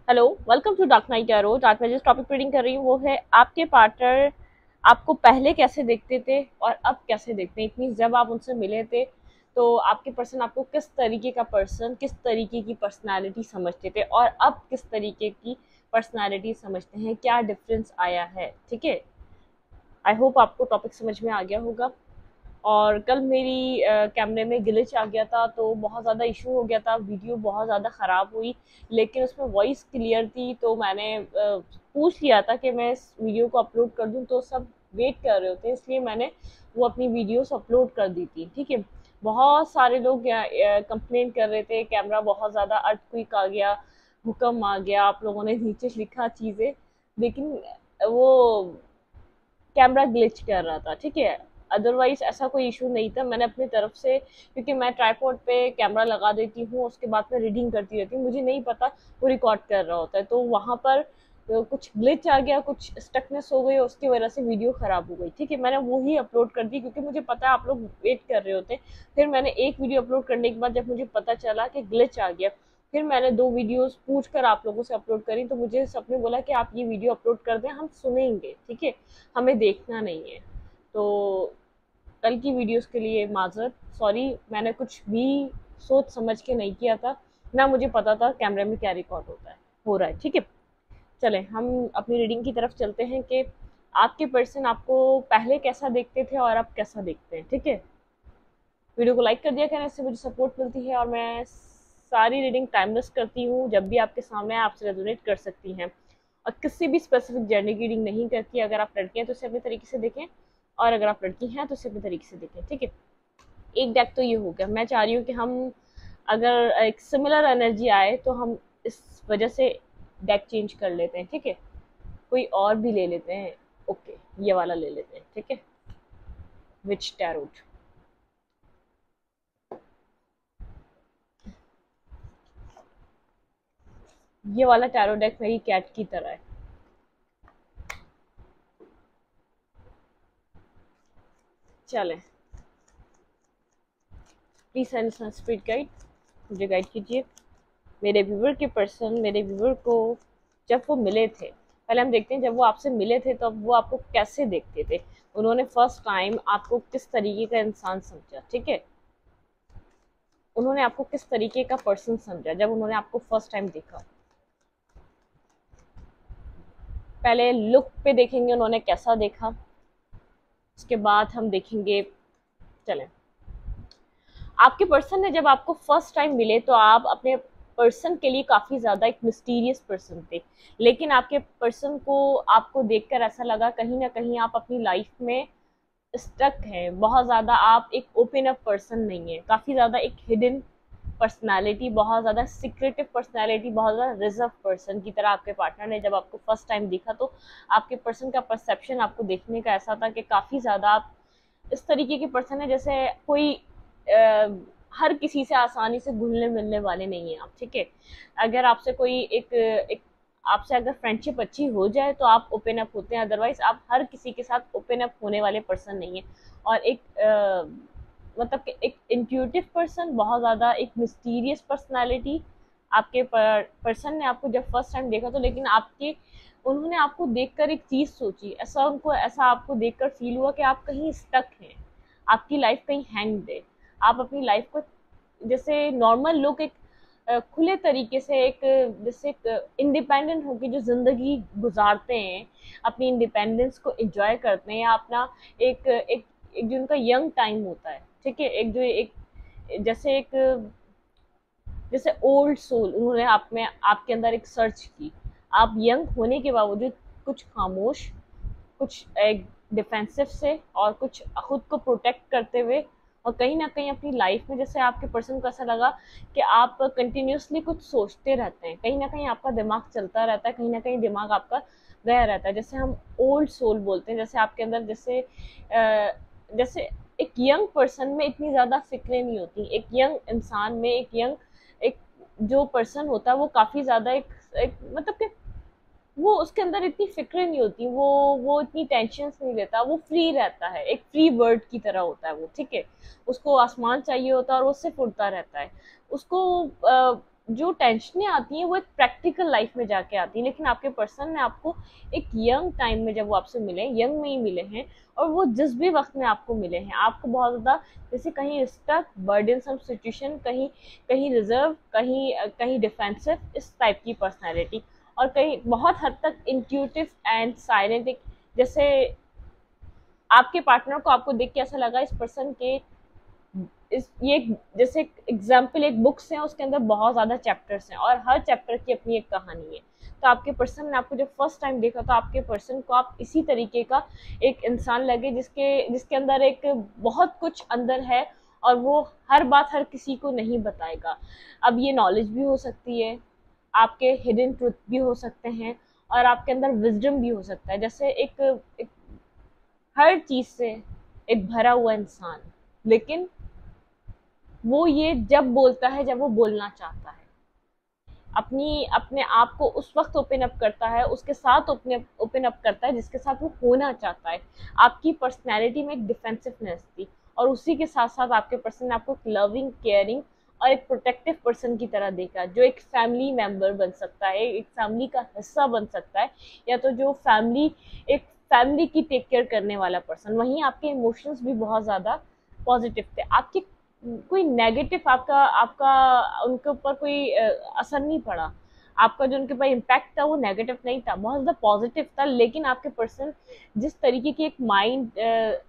Hello, welcome to dark night tarot. आज मैं जिस टॉपिक रीडिंग कर रही हूँ वो है आपके पार्टनर आपको पहले कैसे देखते थे और अब कैसे देखते हैं। इट मीन्स जब आप उनसे मिले थे तो आपके पर्सन आपको किस तरीके का पर्सन, किस तरीके की पर्सनालिटी समझते थे और अब किस तरीके की पर्सनालिटी समझते हैं, क्या डिफरेंस आया है। ठीक है, आई होप आपको टॉपिक समझ में आ गया होगा। और कल मेरी कैमरे में ग्लिच आ गया था तो बहुत ज़्यादा इशू हो गया था, वीडियो बहुत ज़्यादा ख़राब हुई। लेकिन उसमें वॉइस क्लियर थी तो मैंने पूछ लिया था कि मैं इस वीडियो को अपलोड कर दूं, तो सब वेट कर रहे होते, इसलिए मैंने वो अपनी वीडियोस अपलोड कर दी थी। ठीक है, बहुत सारे लोग कंप्लेन कर रहे थे कैमरा बहुत ज़्यादा अर्थक्वेक आ गया, भूकंप आ गया, आप लोगों ने नीचे लिखा चीज़ें, लेकिन वो कैमरा ग्लिच कर रहा था। ठीक है, अदरवाइज ऐसा कोई इशू नहीं था। मैंने अपनी तरफ से, क्योंकि मैं ट्राइपॉड पे कैमरा लगा देती हूँ, उसके बाद मैं रीडिंग करती रहती हूँ, मुझे नहीं पता वो रिकॉर्ड कर रहा होता है, तो वहाँ पर कुछ ग्लिच आ गया, कुछ स्टकनेस हो गई, उसकी वजह से वीडियो खराब हो गई। ठीक है, मैंने वो ही अपलोड कर दी क्योंकि मुझे पता है आप लोग वेट कर रहे होते। फिर मैंने एक वीडियो अपलोड करने के बाद जब मुझे पता चला कि ग्लिच आ गया, फिर मैंने दो वीडियोस पूछकर आप लोगों से अपलोड करी, तो मुझे सबने बोला कि आप ये वीडियो अपलोड कर दें, हम सुनेंगे। ठीक है, हमें देखना नहीं है। तो कल की वीडियोस के लिए माजरत, सॉरी, मैंने कुछ भी सोच समझ के नहीं किया था, ना मुझे पता था कैमरे में क्या रिकॉर्ड होता है, हो रहा है। ठीक है, चलें हम अपनी रीडिंग की तरफ चलते हैं कि आपके पर्सन आपको पहले कैसा देखते थे और अब कैसा देखते हैं। ठीक है, वीडियो को लाइक कर दिया करें, इससे मुझे सपोर्ट मिलती है और मैं सारी रीडिंग टाइमलेस करती हूँ, जब भी आपके सामने आपसे रेजोनेट कर सकती हैं और किसी भी स्पेसिफिक जर्नी की रीडिंग नहीं करती। अगर आप लड़के हैं तो इसे अपने तरीके से देखें और अगर आप लड़की हैं तो इसे अपने तरीके से देखें। ठीक है, एक डेक तो ये हो गया। मैं चाह रही हूँ कि हम अगर एक सिमिलर एनर्जी आए तो हम इस वजह से डेक चेंज कर लेते हैं। ठीक है, कोई और भी ले लेते हैं। ओके, ये वाला ले लेते हैं। ठीक है, विच टैरोट। ये वाला टैरो डेक मेरी कैट की तरह है। चलें, प्लीज सेंड स्पिरिट गाइड, मुझे गाइड कीजिए। मेरे व्यूवर के पर्सन मेरे व्यूवर को जब वो मिले थे, पहले हम देखते हैं जब वो आपसे मिले थे तो वो आपको कैसे देखते थे, उन्होंने फर्स्ट टाइम आपको किस तरीके का इंसान समझा। ठीक है, उन्होंने आपको किस तरीके का पर्सन समझा जब उन्होंने आपको फर्स्ट टाइम देखा। पहले लुक पे देखेंगे उन्होंने कैसा देखा, उसके बाद हम देखेंगे। चलें, आपके पर्सन ने जब आपको फर्स्ट टाइम मिले तो आप अपने पर्सन के लिए काफ़ी ज़्यादा एक मिस्टीरियस पर्सन थे, लेकिन आपके पर्सन को आपको देखकर ऐसा लगा कहीं ना कहीं आप अपनी लाइफ में स्टक हैं बहुत ज़्यादा। आप एक ओपन अप पर्सन नहीं है, काफ़ी ज़्यादा एक हिडन पर्सनालिटी, बहुत ज़्यादा सीक्रेटिव पर्सनालिटी, बहुत ज़्यादा रिजर्व पर्सन की तरह आपके पार्टनर ने जब आपको फर्स्ट टाइम देखा तो आपके पर्सन का परसेप्शन आपको देखने का ऐसा था कि काफ़ी ज़्यादा आप इस तरीके के पर्सन है जैसे कोई हर किसी से आसानी से घुलने मिलने वाले नहीं हैं आप। ठीक है, अगर आपसे कोई एक आपसे अगर फ्रेंडशिप अच्छी हो जाए तो आप ओपन अप होते हैं, अदरवाइज आप हर किसी के साथ ओपन अप होने वाले पर्सन नहीं है। और एक मतलब कि एक इंट्यूटिव पर्सन, बहुत ज़्यादा एक मिस्टीरियस पर्सनालिटी। आपके पर्सन ने आपको जब फर्स्ट टाइम देखा तो, लेकिन आपके उन्होंने आपको देखकर एक चीज़ सोची, ऐसा आपको देखकर फील हुआ कि आप कहीं स्टक हैं, आपकी लाइफ कहीं हैंग्ड है। आप अपनी लाइफ को जैसे नॉर्मल लोग एक खुले तरीके से एक जैसे इंडिपेंडेंट होकर जो ज़िंदगी गुजारते हैं, अपनी इंडिपेंडेंस को एंजॉय करते हैं, अपना एक एक एक जो उनका यंग टाइम होता है। ठीक है, एक जो एक जैसे एक जैसे ओल्ड सोल उन्होंने आप में आपके अंदर एक सर्च की। आप यंग होने के बावजूद कुछ खामोश, कुछ एक डिफेंसिव से और कुछ खुद को प्रोटेक्ट करते हुए, और कहीं ना कहीं अपनी लाइफ में जैसे आपके पर्सन को ऐसा लगा कि आप कंटिन्यूसली कुछ सोचते रहते हैं, कहीं ना कहीं आपका दिमाग चलता रहता है, कहीं ना कहीं दिमाग आपका गया रहता है, जैसे हम ओल्ड सोल बोलते हैं। जैसे आपके अंदर जैसे एक यंग पर्सन में इतनी ज़्यादा फिक्रें नहीं होती, एक यंग इंसान में एक जो पर्सन होता है वो काफ़ी ज़्यादा एक मतलब कि वो उसके अंदर इतनी फिक्रें नहीं होती, वो इतनी टेंशन नहीं लेता, वो फ्री रहता है, एक फ्री बर्ड की तरह होता है वो। ठीक है, उसको आसमान चाहिए होता है और वो सिर्फ उड़ता रहता है। उसको जो टेंशनें आती हैं वो एक प्रैक्टिकल लाइफ में जाके आती हैं, लेकिन आपके पर्सन ने आपको एक यंग टाइम में, जब वो आपसे मिले, यंग में ही मिले हैं, और वो जिस भी वक्त में आपको मिले हैं, आपको बहुत ज़्यादा जैसे कहीं स्टक, बर्डनसम सिचुएशन, कहीं कहीं रिजर्व, कहीं कहीं डिफेंसिव, इस टाइप की पर्सनैलिटी, और कहीं बहुत हद तक इंट्यूटिव एंड साइलेंट। जैसे आपके पार्टनर को आपको देख के ऐसा लगा इस पर्सन के, इस ये जैसे एग्जाम्पल एक बुक्स है, उसके अंदर बहुत ज़्यादा चैप्टर्स हैं और हर चैप्टर की अपनी एक कहानी है। तो आपके पर्सन ने आपको जब फर्स्ट टाइम देखा तो आपके पर्सन को आप इसी तरीके का एक इंसान लगे जिसके जिसके अंदर एक बहुत कुछ अंदर है, और वो हर बात हर किसी को नहीं बताएगा। अब ये नॉलेज भी हो सकती है, आपके हिडन ट्रुथ भी हो सकते हैं, और आपके अंदर विजडम भी हो सकता है। जैसे एक हर चीज़ से एक भरा हुआ इंसान, लेकिन वो ये जब बोलता है जब वो बोलना चाहता है, अपनी अपने आप को उस वक्त ओपन अप करता है, उसके साथ ओपन अप करता है जिसके साथ वो होना चाहता है। आपकी पर्सनैलिटी में एक डिफेंसिवनेस थी, और उसी के साथ साथ आपके पर्सन ने आपको एक लविंग, केयरिंग और एक प्रोटेक्टिव पर्सन की तरह देखा, जो एक फैमिली मेंबर बन सकता है, एक फैमिली का हिस्सा बन सकता है, या तो जो एक फैमिली की टेक केयर करने वाला पर्सन। वहीं आपके इमोशंस भी बहुत ज़्यादा पॉजिटिव थे, आपके कोई नेगेटिव आपका आपका उनके ऊपर कोई असर नहीं पड़ा। आपका जो उनके ऊपर इम्पैक्ट था वो नेगेटिव नहीं था, बहुत ज़्यादा पॉजिटिव था। लेकिन आपके पर्सन जिस तरीके की एक माइंड,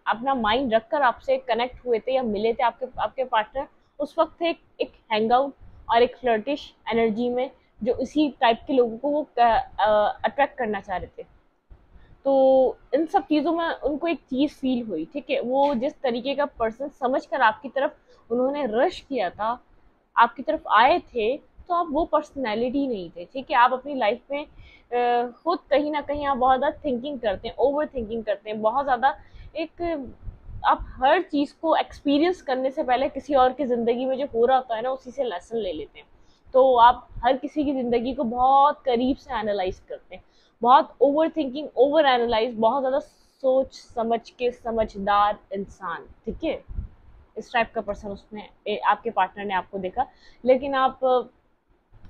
अपना माइंड रखकर आपसे कनेक्ट हुए थे या मिले थे, आपके आपके पार्टनर उस वक्त थे एक हैंग आउट और एक फ्लर्टिश एनर्जी में, जो इसी टाइप के लोगों को वो अट्रैक्ट करना चाह रहे थे। तो इन सब चीज़ों में उनको एक चीज़ फील हुई, ठीक है, वो जिस तरीके का पर्सन समझ कर आपकी तरफ उन्होंने रश किया था, आपकी तरफ आए थे, तो आप वो पर्सनैलिटी नहीं थे, ठीक है। आप अपनी लाइफ में खुद कहीं ना कहीं आप बहुत ज़्यादा थिंकिंग करते हैं, ओवर थिंकिंग करते हैं, बहुत ज़्यादा एक आप हर चीज़ को एक्सपीरियंस करने से पहले किसी और की ज़िंदगी में जो हो रहा होता है ना, उसी से लेसन ले लेते हैं। तो आप हर किसी की ज़िंदगी को बहुत करीब से एनालाइज करते हैं, बहुत ओवर थिंकिंग, ओवर एनालाइज, बहुत ज़्यादा सोच समझ के समझदार इंसान, ठीक है। इस टाइप का पर्सन उसने आपके पार्टनर ने आपको देखा। लेकिन आप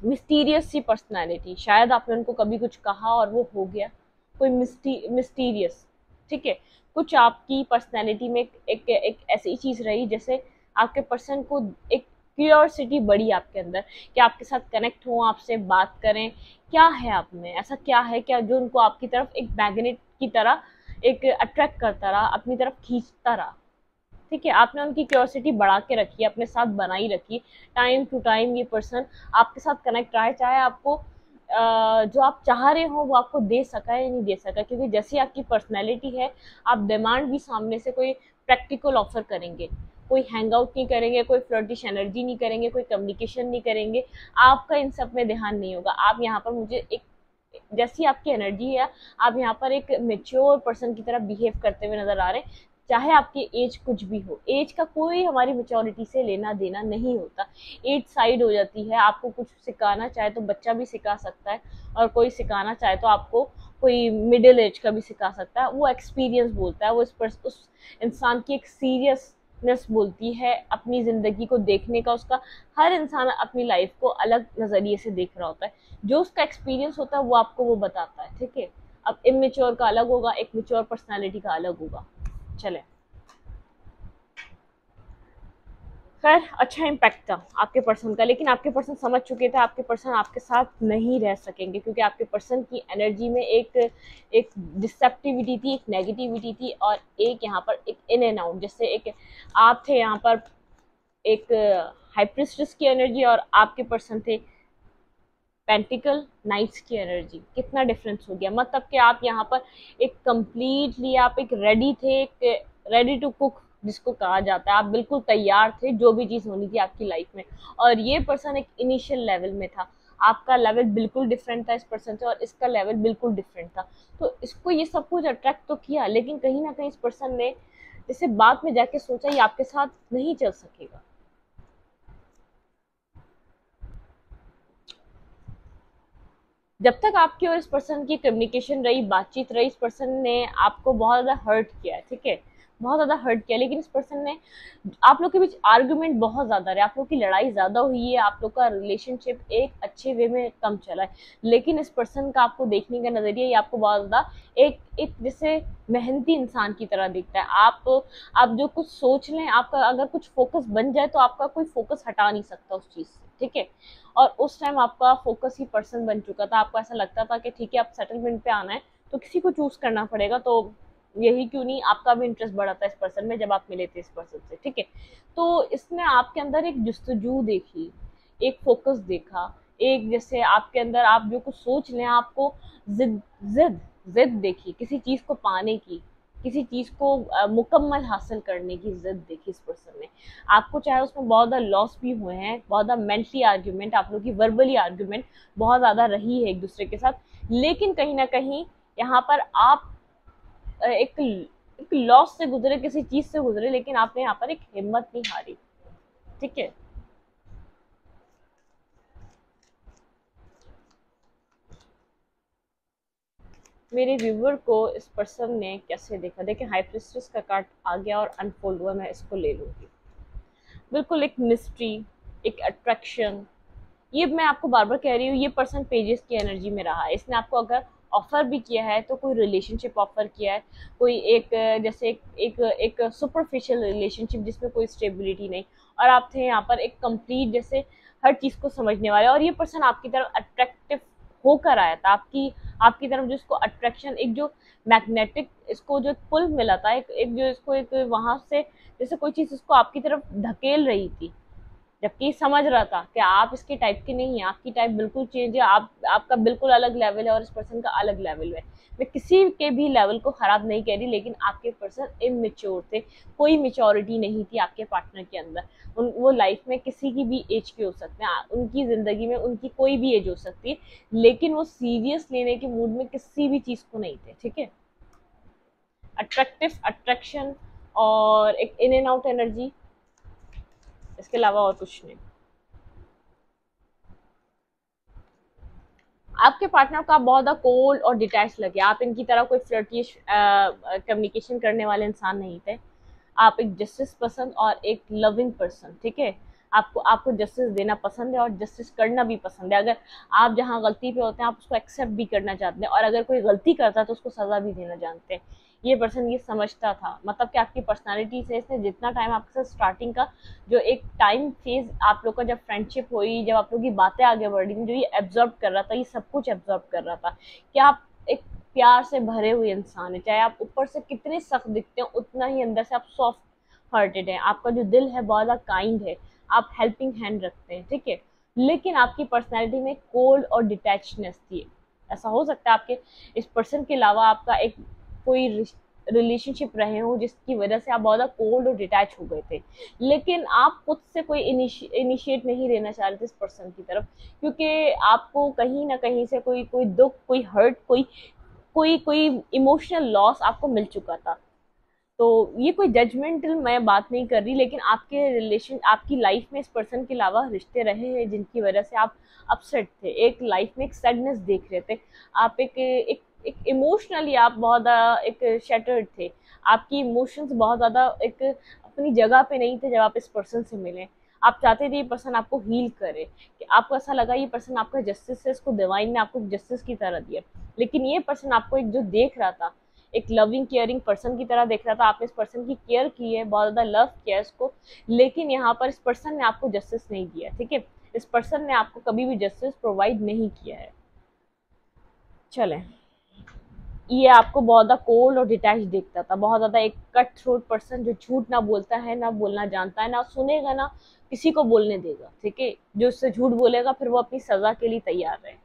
मिस्टीरियस सी पर्सनालिटी, शायद आपने उनको कभी कुछ कहा और वो हो गया, कोई मिस्टीरियस, ठीक है। कुछ आपकी पर्सनालिटी में एक ऐसी चीज़ रही, जैसे आपके पर्सन को एक क्यूरियोसिटी बढ़ी आपके अंदर, कि आपके साथ कनेक्ट हो, आपसे बात करें, क्या है आप में, ऐसा क्या है क्या जो उनको आपकी तरफ एक मैग्नेट की तरह एक अट्रैक्ट करता रहा, अपनी तरफ खींचता रहा, ठीक है। आपने उनकी क्यूरियोसिटी बढ़ा के रखी, अपने साथ बनाई रखी, टाइम टू टाइम ये पर्सन आपके साथ कनेक्ट रहा है, चाहे आपको जो आप चाह रहे हो वो आपको दे सका या नहीं दे सका, क्योंकि जैसी आपकी पर्सनैलिटी है, आप डिमांड भी सामने से कोई प्रैक्टिकल ऑफर करेंगे, कोई हैंग आउट नहीं करेंगे, कोई फ्लर्टिश एनर्जी नहीं करेंगे, कोई कम्युनिकेशन नहीं करेंगे, आपका इन सब में ध्यान नहीं होगा। आप यहाँ पर मुझे एक, जैसी आपकी एनर्जी है, आप यहाँ पर एक मेच्योर पर्सन की तरह बिहेव करते हुए नजर आ रहे हैं, चाहे आपकी एज कुछ भी हो। एज का कोई हमारी मेच्योरिटी से लेना देना नहीं होता, एज साइड हो जाती है। आपको कुछ सिखाना चाहे तो बच्चा भी सिखा सकता है, और कोई सिखाना चाहे तो आपको कोई मिडिल एज का भी सिखा सकता है। वो एक्सपीरियंस बोलता है, वो उस इंसान की एक सीरियसनेस बोलती है, अपनी ज़िंदगी को देखने का। उसका हर इंसान अपनी लाइफ को अलग नज़रिए से देख रहा होता है, जो उसका एक्सपीरियंस होता है वो आपको वो बताता है, ठीक है। अब इमेच्योर का अलग होगा, एक मेच्योर पर्सनैलिटी का अलग होगा। चले, खैर अच्छा इम्पैक्ट था आपके पर्सन का, लेकिन आपके पर्सन समझ चुके थे आपके पर्सन आपके साथ नहीं रह सकेंगे, क्योंकि आपके पर्सन की एनर्जी में एक डिसेप्टिविटी थी, एक नेगेटिविटी थी, और एक यहाँ पर एक इन एंड आउट, जैसे एक आप थे यहाँ पर एक हाई प्रिस्टेस की एनर्जी, और आपके पर्सन थे पेंटिकल नाइट्स की एनर्जी। कितना डिफरेंस हो गया, मतलब कि आप यहाँ पर एक कंप्लीटली आप एक रेडी थे, एक रेडी टू कुक जिसको कहा जाता है, आप बिल्कुल तैयार थे जो भी चीज़ होनी थी आपकी लाइफ में। और ये पर्सन एक इनिशियल लेवल में था, आपका लेवल बिल्कुल डिफरेंट था इस पर्सन से, और इसका लेवल बिल्कुल डिफरेंट था। तो इसको ये सब कुछ अट्रैक्ट तो किया, लेकिन कहीं ना कहीं इस पर्सन ने जैसे बाद में जाके सोचा ये आपके साथ नहीं चल सकेगा। जब तक आपकी और इस पर्सन की कम्युनिकेशन रही, बातचीत रही, इस पर्सन ने आपको बहुत ज़्यादा हर्ट किया है, ठीक है। बहुत ज्यादा हर्ट किया, लेकिन इस पर्सन ने, आप लोग के बीच आर्गुमेंट बहुत ज्यादा रहे, आप लोग की लड़ाई ज्यादा हुई है, आप लोग का रिलेशनशिप एक अच्छे वे में कम चला है, लेकिन इस पर्सन का आपको देखने का नजरिया ये आपको बहुत ज्यादा एक एक जैसे मेहनती इंसान की तरह दिखता है। आप जो कुछ सोच लें, आपका अगर कुछ फोकस बन जाए तो आपका कोई फोकस हटा नहीं सकता उस चीज से, ठीक है। और उस टाइम आपका फोकस ही पर्सन बन चुका था, आपको ऐसा लगता था कि ठीक है अब सेटलमेंट पे आना है तो किसी को चूज करना पड़ेगा, तो यही क्यों नहीं आपका भी इंटरेस्ट बढ़ा था इस पर्सन में जब आप मिले थे इस पर्सन से, ठीक है। तो इसने आपके अंदर एक जुस्तजू देखी, एक फोकस देखा, एक जैसे आपके अंदर आप जो कुछ सोच लें, आपको जिद जिद जिद देखी किसी चीज को पाने की, किसी चीज को मुकम्मल हासिल करने की जिद देखी इस पर्सन ने आपको, चाहे उसमें बहुत ज्यादा लॉस भी हुए हैं, बहुत ज्यादा मेंटली आर्ग्यूमेंट, आप लोग की वर्बली आर्ग्यूमेंट बहुत ज्यादा रही है एक दूसरे के साथ, लेकिन कहीं ना कहीं यहाँ पर आप एक लॉस से गुजरे, किसी चीज से गुजरे, लेकिन आपने यहाँ पर एक हिम्मत नहीं हारी, ठीक है। मेरे व्यूवर को इस पर्सन ने कैसे देखा, देखिए हाई प्रिस्टेस का कार्ड आ गया और अनफोल्ड हुआ, मैं इसको ले लूंगी। बिल्कुल एक मिस्ट्री, एक अट्रैक्शन, ये मैं आपको बार बार कह रही हूँ, ये पर्सन पेजेस की एनर्जी में रहा है, इसने आपको अगर ऑफर भी किया है तो कोई रिलेशनशिप ऑफर किया है, कोई एक जैसे एक सुपरफिशियल रिलेशनशिप जिसमें कोई स्टेबिलिटी नहीं, और आप थे यहाँ पर एक कंप्लीट जैसे हर चीज को समझने वाले, और ये पर्सन आपकी तरफ अट्रैक्टिव होकर आया था, आपकी आपकी तरफ जो इसको अट्रैक्शन, एक जो मैग्नेटिक इसको जो पुल मिला था, एक जो इसको एक वहां से जैसे कोई चीज इसको आपकी तरफ धकेल रही थी, जबकि समझ रहा था कि आप इसके टाइप के नहीं हैं, आपकी टाइप बिल्कुल चेंज है, आप आपका बिल्कुल अलग लेवल है और इस पर्सन का अलग लेवल है। मैं किसी के भी लेवल को खराब नहीं कह रही, लेकिन आपके पर्सन इमेच्योर थे, कोई मेच्योरिटी नहीं थी आपके पार्टनर के अंदर। वो लाइफ में किसी की भी एज के हो सकते हैं, उनकी जिंदगी में उनकी कोई भी एज हो सकती है, लेकिन वो सीरियस लेने के मूड में किसी भी चीज को नहीं थे, ठीक है। अट्रैक्टिव, अट्रैक्शन और एक इन एंड आउट एनर्जी, इसके अलावा और कुछ नहीं। आपके पार्टनर को आप बहुत ज़्यादा कोल्ड और डिटैच लगे, आप इनकी तरह कोई फ्लर्टिश कम्युनिकेशन करने वाले इंसान नहीं थे, आप एक जस्टिस पसंद और एक लविंग पर्सन, ठीक है। आपको आपको जस्टिस देना पसंद है और जस्टिस करना भी पसंद है, अगर आप जहाँ गलती पे होते हैं आप उसको एक्सेप्ट भी करना चाहते हैं, और अगर कोई गलती करता है तो उसको सजा भी देना जानते हैं। ये पर्सन ये समझता था, मतलब कि आपकी पर्सनालिटी से इसने जितना टाइम आपके साथ स्टार्टिंग का जो एक टाइम फेज आप लोग का जब फ्रेंडशिप हुई, जब आप लोग की बातें आगे बढ़ी, जो ये एब्जॉर्ब कर रहा था, ये सब कुछ एब्जॉर्ब कर रहा था कि आप एक प्यार से भरे हुए इंसान है, चाहे आप ऊपर से कितने सख्त दिखते हैं उतना ही अंदर से आप सॉफ्ट हार्टेड है, आपका जो दिल है बहुत ज्यादा काइंड है, आप हेल्पिंग हैंड रखते हैं, ठीक है। लेकिन आपकी पर्सनैलिटी में कोल्ड और डिटैचनेस थी। ऐसा हो सकता है आपके इस पर्सन के अलावा आपका एक कोई रिलेशनशिप रहे हो जिसकी वजह से आप बहुत ज़्यादा कोल्ड और डिटैच हो गए थे, लेकिन आप खुद से कोई इनिशिएट नहीं लेना चाह रहे थे इस पर्सन की तरफ, क्योंकि आपको कहीं ना कहीं से कोई कोई दुख, कोई हर्ट, कोई कोई कोई इमोशनल लॉस आपको मिल चुका था। तो ये कोई जजमेंटल मैं बात नहीं कर रही, लेकिन आपके रिलेशन, आपकी लाइफ में इस पर्सन के अलावा रिश्ते रहे हैं जिनकी वजह से आप अपसेट थे, एक लाइफ में एक सैडनेस देख रहे थे, आप एक इमोशनली आप बहुत ज़्यादा एक शैटर्ड थे, आपकी इमोशंस बहुत ज़्यादा एक अपनी जगह पे नहीं थे जब आप इस पर्सन से मिले। आप चाहते थे ये पर्सन आपको हील करे, कि आपको ऐसा लगा ये पर्सन आपका जस्टिस है, इसको डिवाइन ने आपको जस्टिस की तरह दिया, लेकिन ये पर्सन आपको एक जो देख रहा था, एक लविंग केयरिंग पर्सन की तरह देख रहा था, आपने इस पर्सन की केयर की है, बहुत ज़्यादा लव किया इसको, लेकिन यहाँ पर इस पर्सन ने आपको जस्टिस नहीं दिया, ठीक है। इस पर्सन ने आपको कभी भी जस्टिस प्रोवाइड नहीं किया है। चलें, ये आपको बहुत ज़्यादा कोल्ड और डिटैच दिखता था, बहुत ज़्यादा एक कट थ्रोट पर्सन जो झूठ ना बोलता है, ना बोलना जानता है, ना सुनेगा, ना किसी को बोलने देगा, ठीक है। जो उससे झूठ बोलेगा फिर वो अपनी सजा के लिए तैयार है।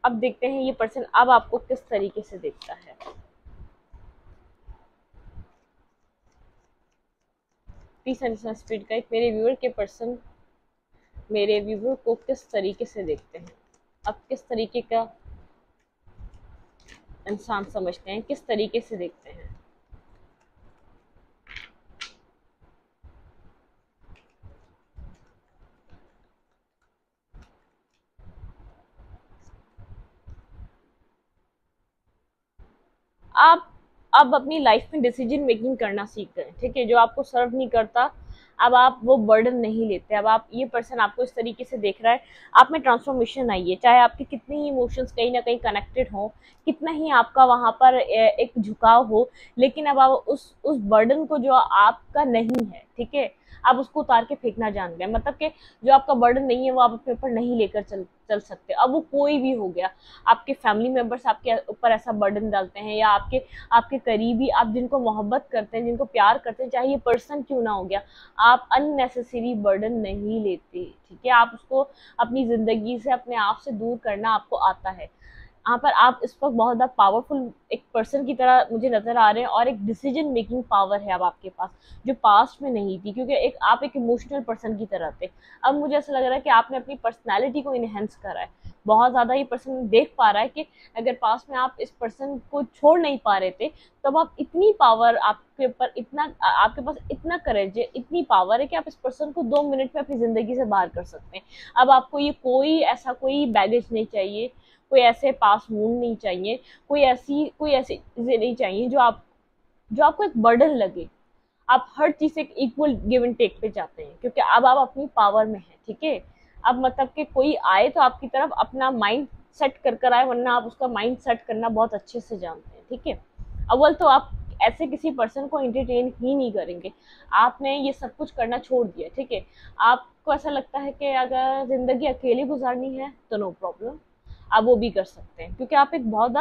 अब देखते हैं ये पर्सन अब आपको किस तरीके से देखता है। प्लीज अंडरस्टैंड स्पीड गाइड, मेरे व्यूवर को किस तरीके से देखते हैं, अब किस तरीके का इंसान समझते हैं, किस तरीके से देखते हैं। आप अब अपनी लाइफ में डिसीजन मेकिंग करना सीख गए, ठीक है, जो आपको सर्व नहीं करता अब आप वो बर्डन नहीं लेते। अब आप ये पर्सन आपको इस तरीके से देख रहा है, आप में ट्रांसफॉर्मेशन आई है, चाहे आपके कितने ही इमोशंस कहीं ना कहीं कनेक्टेड हो, कितना ही आपका वहां पर एक झुकाव हो, लेकिन अब आप उस बर्डन को जो आपका नहीं है, ठीक है, आप उसको उतार के फेंकना जान गए। मतलब कि जो आपका बर्डन नहीं है वो आप अपने ऊपर नहीं लेकर चल चल सकते। अब वो कोई भी हो गया, आपके फैमिली मेंबर्स आपके ऊपर ऐसा बर्डन डालते हैं, या आपके आपके करीबी, आप जिनको मोहब्बत करते हैं, जिनको प्यार करते हैं, चाहे ये पर्सन क्यों ना हो गया, आप अननेसेसरी बर्डन नहीं लेते, ठीक है। आप उसको अपनी जिंदगी से, अपने आप से दूर करना आपको आता है। यहाँ पर आप इस वक्त बहुत ज़्यादा पावरफुल एक पर्सन की तरह मुझे नजर आ रहे हैं, और एक डिसीजन मेकिंग पावर है अब आपके पास, जो पास्ट में नहीं थी, क्योंकि आप एक इमोशनल पर्सन की तरह थे। अब मुझे ऐसा लग रहा है कि आपने अपनी पर्सनैलिटी को इनहेंस करा है बहुत ज़्यादा। ये पर्सन देख पा रहा है कि अगर पास्ट में आप इस पर्सन को छोड़ नहीं पा रहे थे, तब आप इतनी पावर आपके ऊपर, इतना आपके पास इतना करेज है, इतनी पावर है कि आप इस पर्सन को 2 मिनट में अपनी ज़िंदगी से बाहर कर सकते हैं। अब आपको ये कोई बैगेज नहीं चाहिए, कोई ऐसे पास मूड नहीं चाहिए, कोई ऐसी चीजें नहीं चाहिए जो आपको एक बर्डन लगे। आप हर चीज से एक इक्वल गिव एंड टेक पे जाते हैं, क्योंकि अब आप अपनी पावर में हैं, ठीक है। अब मतलब कि कोई आए तो आपकी तरफ अपना माइंड सेट कर आए, वरना आप उसका माइंड सेट करना बहुत अच्छे से जानते हैं, ठीक है। अव्वल तो आप ऐसे किसी पर्सन को एंटरटेन ही नहीं करेंगे, आपने ये सब कुछ करना छोड़ दिया, ठीक है। आपको ऐसा लगता है कि अगर जिंदगी अकेले गुजारनी है तो नो प्रॉब्लम, आप वो भी कर सकते हैं, क्योंकि आप एक बहुत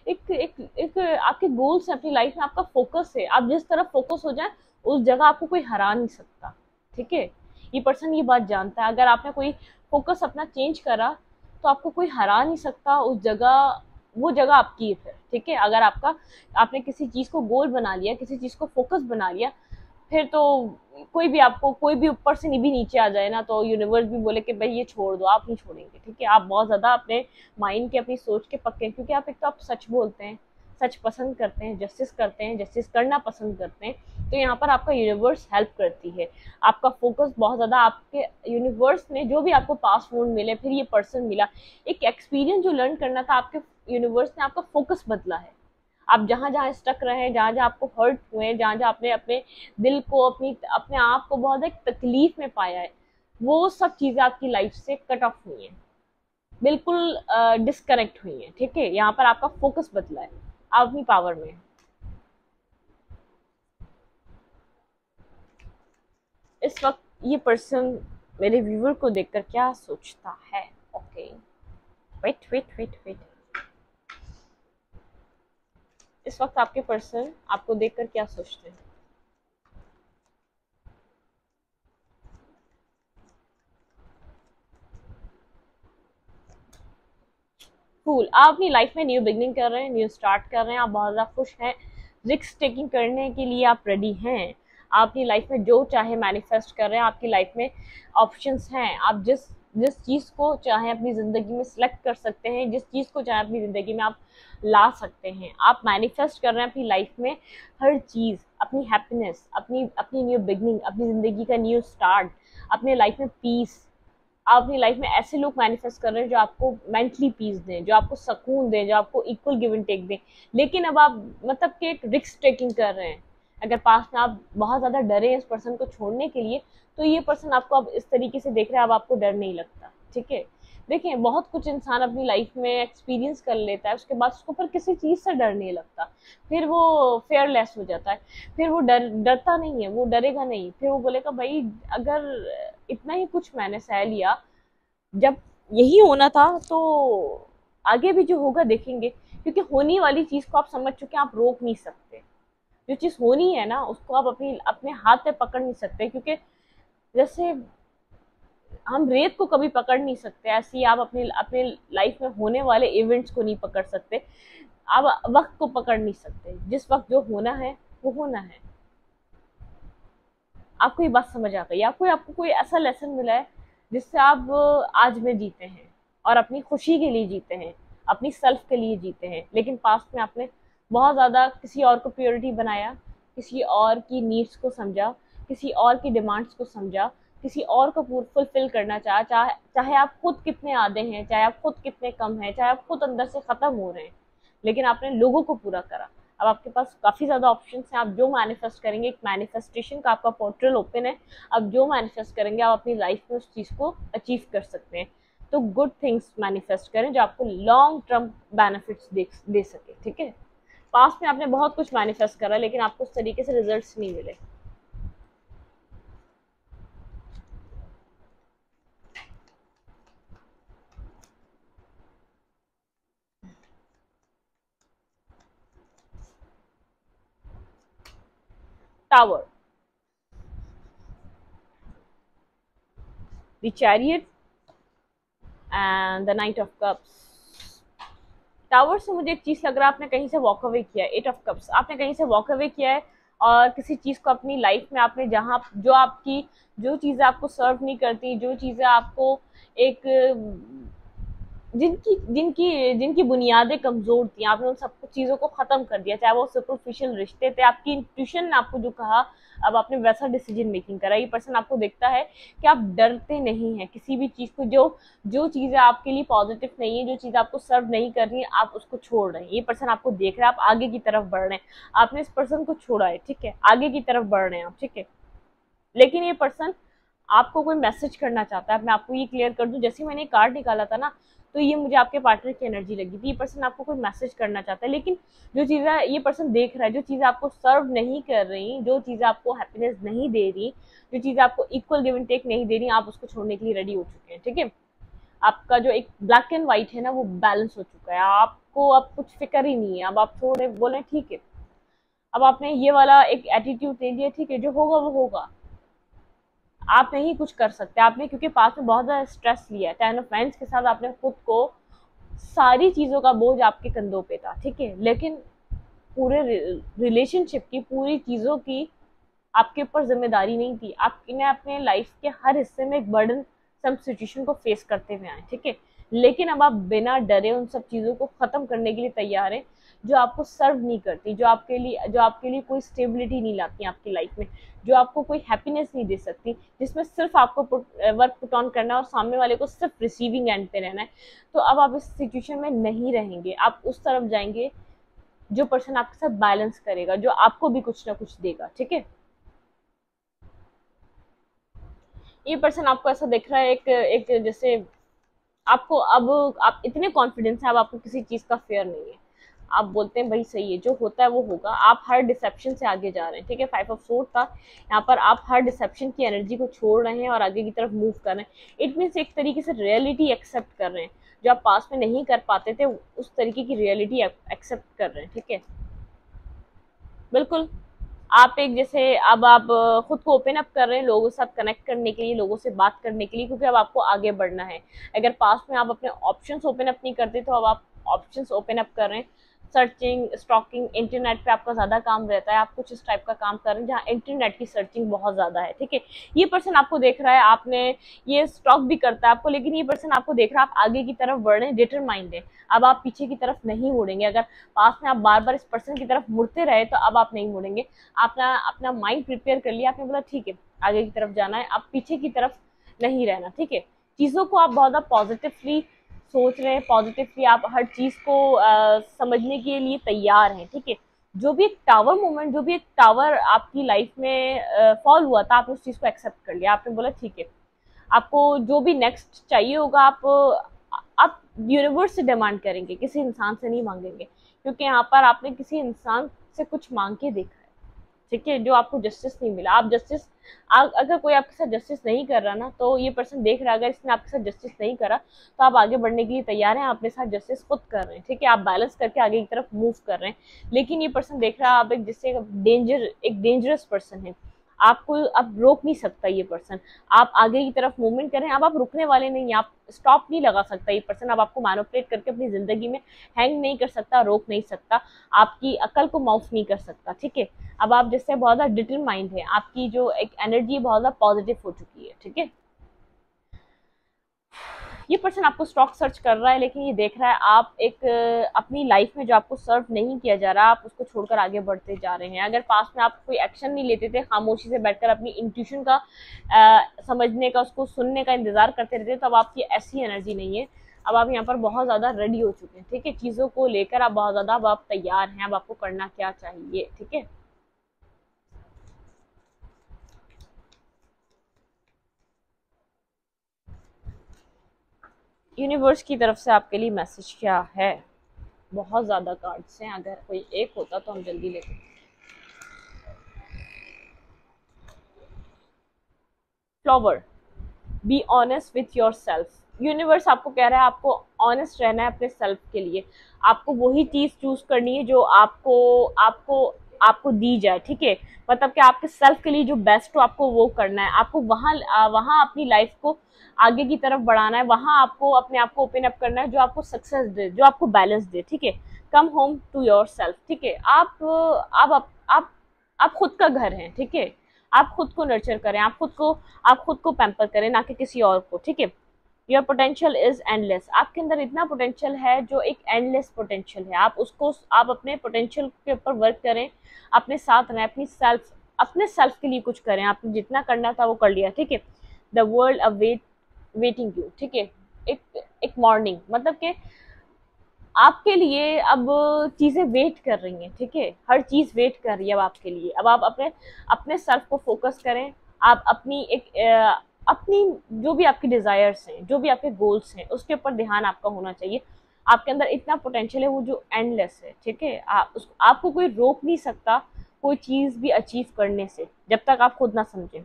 एक आपके गोल्स है अपनी लाइफ में, आपका फोकस है। आप जिस तरफ फोकस हो जाए उस जगह आपको कोई हरा नहीं सकता, ठीक है। ये पर्सन ये बात जानता है, अगर आपने कोई फोकस अपना चेंज करा तो आपको कोई हरा नहीं सकता उस जगह, वो जगह आपकी है फिर, ठीक है। अगर आपने किसी चीज को गोल बना लिया, किसी चीज को फोकस बना लिया, फिर तो कोई भी आपको, कोई भी ऊपर से भी नीचे आ जाए ना, तो यूनिवर्स भी बोले कि भाई ये छोड़ दो, आप नहीं छोड़ेंगे, ठीक है। आप बहुत ज्यादा अपने माइंड के, अपनी सोच के पक्के हैं, क्योंकि आप एक तो आप सच बोलते हैं, सच पसंद करते हैं, जस्टिस करते हैं, जस्टिस करना पसंद करते हैं, तो यहाँ पर आपका यूनिवर्स हेल्प करती है। आपका फोकस बहुत ज्यादा, आपके यूनिवर्स ने जो भी आपको पास मूड मिले, फिर ये पर्सन मिला, एक एक्सपीरियंस जो लर्न करना था, आपके यूनिवर्स ने आपका फोकस बदला है। आप जहां जहां स्टक रहे हैं, जहां जहां आपको हर्ट हुए, जहां जहां आपने अपने दिल को, अपने आप को बहुत एक तकलीफ में पाया है, वो सब चीजें आपकी लाइफ से कट ऑफ हुई हैं, बिल्कुल डिस्कनेक्ट हुई हैं, ठीक है। यहाँ पर आपका फोकस बदला है, आप अपनी पावर में हैं। इस वक्त ये पर्सन मेरे व्यूअर को देखकर क्या सोचता है? Okay, wait wait wait wait. इस वक्त आपके पर्सन आपको देखकर क्या सोचते हैं? कूल, आप अपनी लाइफ में न्यू बिगनिंग कर रहे हैं, न्यू स्टार्ट कर रहे हैं, आप बहुत ज़्यादा खुश हैं, रिस्क टेकिंग करने के लिए आप रेडी हैं। आप अपनी लाइफ में जो चाहे मैनिफेस्ट कर रहे हैं, आपकी लाइफ में ऑप्शंस हैं, आप जिस जिस चीज़ को चाहे अपनी ज़िंदगी में सिलेक्ट कर सकते हैं, जिस चीज़ को चाहे अपनी ज़िंदगी में आप ला सकते हैं। आप मैनिफेस्ट कर रहे हैं अपनी लाइफ में हर चीज़, अपनी हैप्पीनेस, अपनी अपनी न्यू बिगनिंग, अपनी ज़िंदगी का न्यू स्टार्ट, अपने लाइफ में पीस। आप अपनी लाइफ में ऐसे लोग मैनिफेस्ट कर रहे हैं जो आपको मेंटली पीस दें, जो आपको सुकून दें, जो आपको इक्वल गिव एंड टेक दें। लेकिन अब आप मतलब कि एक रिस्क टेकिंग कर रहे हैं। अगर पास में आप बहुत ज़्यादा डरे हैं इस पर्सन को छोड़ने के लिए, तो ये पर्सन आपको अब इस तरीके से देख रहा है, अब आपको डर नहीं लगता, ठीक है। देखिए, बहुत कुछ इंसान अपनी लाइफ में एक्सपीरियंस कर लेता है, उसके बाद उसको पर किसी चीज़ से डर नहीं लगता, फिर वो फेयरलेस हो जाता है, फिर वो डरता नहीं है, वो डरेगा नहीं, फिर वो बोलेगा भाई अगर इतना ही कुछ मैंने सह लिया, जब यही होना था तो आगे भी जो होगा देखेंगे। क्योंकि होने वाली चीज को आप समझ चुके हैं, आप रोक नहीं सकते। जो चीज होनी है ना, उसको आप अपने हाथ में पकड़ नहीं सकते, क्योंकि जैसे हम रेत को कभी पकड़ नहीं सकते, ऐसे ही आप अपने अपने लाइफ में होने वाले इवेंट्स को नहीं पकड़ सकते, आप वक्त को पकड़ नहीं सकते। जिस वक्त जो होना है वो होना है। आपको ये बात समझ आ गई? आपको कोई ऐसा लेसन मिला है जिससे आप आज में जीते हैं, और अपनी खुशी के लिए जीते हैं, अपनी सेल्फ के लिए जीते हैं, लेकिन पास्ट में आपने बहुत ज़्यादा किसी और को प्योरिटी बनाया, किसी और की नीड्स को समझा, किसी और की डिमांड्स को समझा, किसी और को फुलफिल करना चाहे आप खुद कितने आधे हैं, चाहे आप खुद कितने कम हैं, चाहे आप खुद अंदर से ख़त्म हो रहे हैं, लेकिन आपने लोगों को पूरा करा, अब आपके पास काफ़ी ज़्यादा ऑप्शंस हैं, आप जो मैनिफेस्ट करेंगे, एक मैनिफेस्टेशन का आपका पोर्टल ओपन है, आप जो मैनिफेस्ट करेंगे आप अपनी लाइफ में उस चीज़ को अचीव कर सकते हैं। तो गुड थिंग्स मैनिफेस्ट करें जो आपको लॉन्ग टर्म बेनिफिट्स दे सके, ठीक है। पास्ट में आपने बहुत कुछ मैनिफेस्ट करा लेकिन आपको उस तरीके से रिजल्ट्स नहीं मिले। Tower, the chariot and the night of cups. Tower से मुझे एक चीज लग रहा है आपने कहीं से वॉक अवे किया है। एट ऑफ कप्स, आपने कहीं से वॉक अवे किया है और किसी चीज को अपनी लाइफ में आपने जहाँ जो चीजें आपको सर्व नहीं करती, जो चीजें आपको एक जिनकी जिनकी जिनकी बुनियादें कमजोर थी, आपने उन सब चीजों को खत्म कर दिया। चाहे वो सुपरफिशियल रिश्ते थे, आपकी इंट्यूशन ने आपको जो कहा, अब आपने वैसा डिसीजन मेकिंग करा। ये पर्सन आपको देखता है कि आप डरते नहीं हैं किसी भी चीज को, जो चीजें आपके लिए पॉजिटिव नहीं है, जो चीजें आपको सर्व नहीं कर रही है, आप उसको छोड़ रहे हैं। ये पर्सन आपको देख रहा है, आप आगे की तरफ बढ़ रहे हैं। आपने इस पर्सन को छोड़ा है, ठीक है, आगे की तरफ बढ़ रहे हैं आप, ठीक है। लेकिन ये पर्सन आपको कोई मैसेज करना चाहता है। मैं आपको ये क्लियर कर दूं, जैसे मैंने कार्ड निकाला था ना, तो ये मुझे आपके पार्टनर की एनर्जी लगी थी। ये पर्सन आपको कोई मैसेज करना चाहता है, लेकिन जो चीज़ें ये पर्सन देख रहा है, जो चीज़ें आपको सर्व नहीं कर रही, जो चीज़ें आपको हैप्पीनेस नहीं दे रही, जो चीज़ें आपको इक्वल गिव एंड टेक नहीं दे रही, आप उसको छोड़ने के लिए रेडी हो चुके हैं, ठीक है। आपका जो एक ब्लैक एंड व्हाइट है ना, वो बैलेंस हो चुका है। आपको अब कुछ फिक्र ही नहीं है। अब आप छोड़े, बोले ठीक है। अब आपने ये वाला एक एटीट्यूड दे दिया, ठीक है, जो होगा वो होगा, आप नहीं कुछ कर सकते। आपने क्योंकि पास में बहुत ज़्यादा स्ट्रेस लिया है, टेन ऑफ वांड्स के साथ आपने खुद को, सारी चीज़ों का बोझ आपके कंधों पे था, ठीक है। लेकिन पूरे रिलेशनशिप की, पूरी चीज़ों की आपके ऊपर जिम्मेदारी नहीं थी। आपने अपने लाइफ के हर हिस्से में एक बर्डन सम सिचुएशन को फेस करते हुए आए, ठीक है। लेकिन अब आप बिना डरे उन सब चीज़ों को ख़त्म करने के लिए तैयार हैं जो आपको सर्व नहीं करती, जो आपके लिए कोई स्टेबिलिटी नहीं लाती आपकी लाइफ में, जो आपको कोई हैप्पीनेस नहीं दे सकती, जिसमें सिर्फ आपको वर्क पुट ऑन करना है और सामने वाले को सिर्फ रिसीविंग एंड पे रहना है। तो अब आप इस सिचुएशन में नहीं रहेंगे, आप उस तरफ जाएंगे जो पर्सन आपके साथ बैलेंस करेगा, जो आपको भी कुछ ना कुछ देगा, ठीक है। ये पर्सन आपको ऐसा दिख रहा है, एक एक जैसे आपको अब आप इतने कॉन्फिडेंस है, अब आपको किसी चीज़ का फेयर नहीं है। आप बोलते हैं भाई सही है, जो होता है वो होगा। आप हर डिसेप्शन से आगे जा रहे हैं, ठीक है। 5 ऑफ सोर्ड था यहाँ पर, आप हर डिसेप्शन की एनर्जी को छोड़ रहे हैं और आगे की तरफ मूव कर रहे हैं। इट मीन्स एक तरीके से रियलिटी एक्सेप्ट कर रहे हैं, जो आप पास में नहीं कर पाते थे उस तरीके की रियलिटी एक्सेप्ट कर रहे हैं, ठीक है। बिल्कुल, आप एक जैसे अब आप खुद को ओपन अप कर रहे हैं लोगों के साथ कनेक्ट करने के लिए, लोगों से बात करने के लिए, क्योंकि अब आपको आगे बढ़ना है। अगर पास्ट में आप अपने ऑप्शंस ओपन अप नहीं करते, तो अब आप ऑप्शंस ओपन अप कर रहे हैं। सर्चिंग, स्टॉकिंग, इंटरनेट पे आपका ज़्यादा काम रहता है। आप कुछ इस टाइप का काम कर रहे हैं जहाँ इंटरनेट की सर्चिंग बहुत ज़्यादा है, ठीक है। ये पर्सन आपको देख रहा है, आपने ये स्टॉक भी करता है आपको, लेकिन ये पर्सन आपको देख रहा है, आप आगे की तरफ बढ़ रहे हैं, डिटरमाइंड है। अब आप पीछे की तरफ नहीं मुड़ेंगे। अगर पास में आप बार बार इस पर्सन की तरफ मुड़ते रहे तो अब आप नहीं मुड़ेंगे। आपने अपना माइंड प्रिपेयर कर लिया, आपने बोला ठीक है आगे की तरफ जाना है, आप पीछे की तरफ नहीं रहना, ठीक है। चीज़ों को आप बहुत ज़्यादा पॉजिटिवली सोच रहे हैं, पॉजिटिवली आप हर चीज़ को समझने के लिए तैयार हैं, ठीक है। जो भी एक टावर मोमेंट, जो भी एक टावर आपकी लाइफ में फॉल हुआ था, आपने उस चीज़ को एक्सेप्ट कर लिया। आपने बोला ठीक है, आपको जो भी नेक्स्ट चाहिए होगा आप यूनिवर्स से डिमांड करेंगे, किसी इंसान से नहीं मांगेंगे, क्योंकि यहाँ पर आपने किसी इंसान से कुछ मांग के देखा है, ठीक है, जो आपको जस्टिस नहीं मिला। आप जस्टिस, अगर कोई आपके साथ जस्टिस नहीं कर रहा ना, तो ये पर्सन देख रहा है, अगर इसने आपके साथ जस्टिस नहीं करा तो आप आगे बढ़ने के लिए तैयार हैं, आप अपने साथ जस्टिस खुद कर रहे हैं, ठीक है। आप बैलेंस करके आगे की तरफ मूव कर रहे हैं। लेकिन ये पर्सन देख रहा है आप एक जिससे एक डेंजरस पर्सन है, आपको अब रोक नहीं सकता ये पर्सन। आप आगे की तरफ मूवमेंट कर रहे हैं, अब आप रुकने वाले नहीं, आप स्टॉप नहीं लगा सकता ये पर्सन। अब आपको मैनिपुलेट करके अपनी जिंदगी में हैंग नहीं कर सकता, रोक नहीं सकता, आपकी अकल को माउफ नहीं कर सकता, ठीक है। अब आप जिससे बहुत ज़्यादा डिटरमाइंड है, आपकी जो एक एनर्जी बहुत ज़्यादा पॉजिटिव हो चुकी है, ठीक है। ये पर्सन आपको स्टॉक सर्च कर रहा है, लेकिन ये देख रहा है आप एक अपनी लाइफ में जो आपको सर्व नहीं किया जा रहा, आप उसको छोड़कर आगे बढ़ते जा रहे हैं। अगर पास में आप कोई एक्शन नहीं लेते थे, खामोशी से बैठकर अपनी इंट्यूशन का समझने का, उसको सुनने का इंतजार करते रहते, तो अब आपकी ऐसी एनर्जी नहीं है। अब आप यहाँ पर बहुत ज़्यादा रेडी हो चुके हैं, ठीक है, चीज़ों को लेकर आप बहुत ज़्यादा, अब आप तैयार हैं, अब आपको करना क्या चाहिए, ठीक है। यूनिवर्स की तरफ से आपके लिए मैसेज क्या है? बहुत ज़्यादा कार्ड्स हैं, अगर कोई एक होता तो हम जल्दी लेते। Flower, be honest with your self. Universe आपको कह रहा है आपको ऑनेस्ट रहना है अपने सेल्फ के लिए, आपको वही चीज चूज करनी है जो आपको आपको आपको दी जाए, ठीक है, मतलब कि आपके सेल्फ के लिए जो बेस्ट हो आपको वो करना है, आपको वहाँ अपनी लाइफ को आगे की तरफ बढ़ाना है, वहाँ आपको अपने आप को ओपन अप करना है जो आपको सक्सेस दे, जो आपको बैलेंस दे, ठीक है। Come home to your self, ठीक है, आप खुद का घर हैं, ठीक है, आप खुद को नर्चर करें, आप खुद को पैम्पर करें, ना कि किसी और को, ठीक है। योर पोटेंशियल इज एंडलेस, आपके अंदर इतना पोटेंशियल है जो एक एंडलेस पोटेंशियल है, आप अपने पोटेंशियल के ऊपर वर्क करें, अपने साथ रहें, अपने सेल्फ के लिए कुछ करें, आपने जितना करना था वो कर लिया, ठीक है। The world await waiting you, ठीक है, एक मॉर्निंग, मतलब कि आपके लिए अब चीजें वेट कर रही हैं, ठीक है, हर चीज वेट कर रही है अब आपके लिए, अब आप अपने अपने सेल्फ को फोकस करें, आप अपनी जो भी आपकी डिजायर्स हैं, जो भी आपके गोल्स हैं, उसके ऊपर ध्यान आपका होना चाहिए। आपके अंदर इतना पोटेंशियल है वो जो एंडलेस है, ठीक है, आपको कोई रोक नहीं सकता कोई चीज भी अचीव करने से, जब तक आप खुद ना समझें।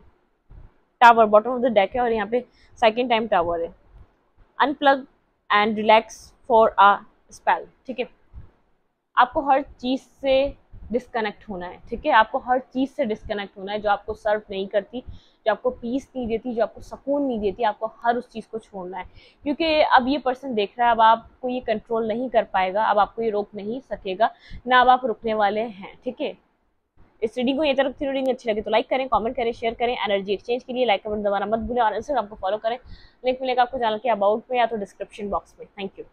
Tower bottom of the deck है और यहाँ पे सेकेंड टाइम टावर है। Unplug and relax for a spell, ठीक है, आपको हर चीज से डिस्कनेक्ट होना है, ठीक है, आपको हर चीज से डिस्कनेक्ट होना है जो आपको सर्व नहीं करती, जो आपको पीस नहीं देती, जो आपको सुकून नहीं देती, आपको हर उस चीज को छोड़ना है, क्योंकि अब ये पर्सन देख रहा है, अब आपको ये कंट्रोल नहीं कर पाएगा, अब आपको ये रोक नहीं सकेगा, ना अब आप रुकने वाले हैं, ठीक है। इस रीडिंग को ये तरफ रीडिंग अच्छी लगी तो लाइक करें, कमेंट करें, शेयर करें। एनर्जी एक्सचेंज के लिए लाइक कमेंट दबाना मत भूलें और इंस्टाग्राम को फॉलो करें। लिंक मिलेगा आपको चैनल के अबाउट में या तो डिस्क्रिप्शन बॉक्स में। Thank you.